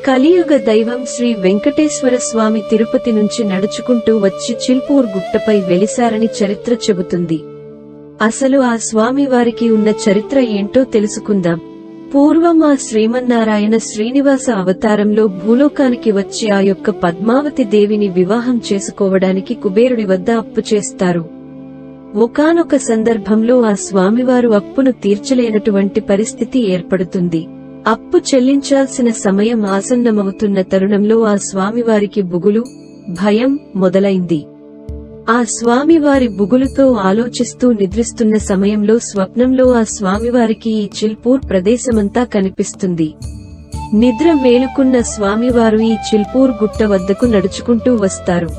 కలియుగ దైవం శ్రీ వెంకటేశ్వర స్వామి తిరుపతి నుంచి నడుచుకుంటూ వచ్చి చిల్పూర్ గుట్టపై వెలిశారని చరిత్ర చెబుతుంది. అసలు ఆ స్వామివారికి ఉన్న చరిత్ర ఏంటో తెలుసుకుందాం. పూర్వం ఆ శ్రీమన్నారాయణ శ్రీనివాస అవతారంలో భూలోకానికి వచ్చి ఆ యొక్క పద్మావతి దేవిని వివాహం చేసుకోవడానికి కుబేరుడి వద్ద అప్పు చేస్తారు. ఒకానొక సందర్భంలో ఆ స్వామివారు అప్పును తీర్చలేనటువంటి పరిస్థితి ఏర్పడుతుంది. అప్పు చెల్లించాల్సిన సమయం ఆసన్నమవుతున్న తరుణంలో ఆ స్వామివారికి బుగులు, భయం మొదలైంది. ఆ స్వామివారి బుగులుతో ఆలోచిస్తూ నిద్రిస్తున్న సమయంలో స్వప్నంలో ఆ స్వామివారికి ఈ చిల్పూర్ ప్రదేశమంతా కనిపిస్తుంది. నిద్ర మేలుకున్న స్వామివారు ఈ చిల్పూర్ గుట్ట వద్దకు నడుచుకుంటూ వస్తారు.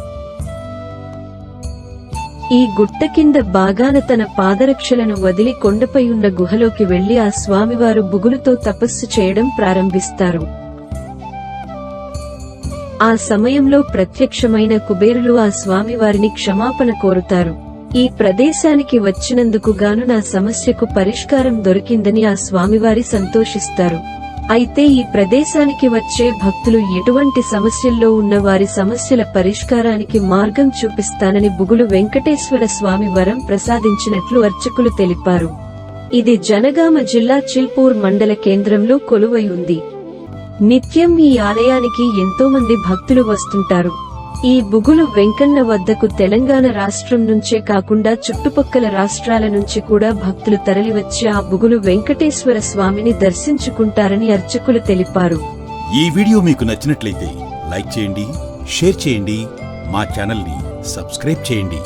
ఈ గుట్ట కింద బాగాన తన పాదరక్షలను వదిలి కొండపై ఉన్న గుహలోకి వెళ్లి ఆ స్వామివారు బుగులుతో తపస్సు చేయడం ప్రారంభిస్తారు. ఆ సమయంలో ప్రత్యక్షమైన కుబేరులు ఆ స్వామివారిని క్షమాపణ కోరుతారు. ఈ ప్రదేశానికి వచ్చినందుకు గాను నా సమస్యకు పరిష్కారం దొరికిందని ఆ స్వామివారి సంతోషిస్తారు. అయితే ఈ ప్రదేశానికి వచ్చే భక్తులు ఎటువంటి సమస్యల్లో ఉన్న వారి సమస్యల పరిష్కారానికి మార్గం చూపిస్తానని బుగులు వెంకటేశ్వర స్వామి వరం ప్రసాదించినట్లు అర్చకులు తెలిపారు. ఇది జనగామ జిల్లా చిల్పూర్ మండల కేంద్రంలో కొలువై ఉంది. నిత్యం ఈ ఆలయానికి ఎంతో మంది భక్తులు వస్తుంటారు. ఈ బుగులు వెంకన్న వద్దకు తెలంగాణ రాష్ట్రం నుంచే కాకుండా చుట్టుపక్కల రాష్ట్రాల నుంచి కూడా భక్తులు తరలివచ్చి ఆ బుగులు వెంకటేశ్వర స్వామిని దర్శించుకుంటారని అర్చకులు తెలిపారు. ఈ వీడియో మీకు నచ్చినట్లయితే లైక్ చేయండి, షేర్ చేయండి, మా ఛానల్ ని సబ్స్క్రైబ్ చేయండి.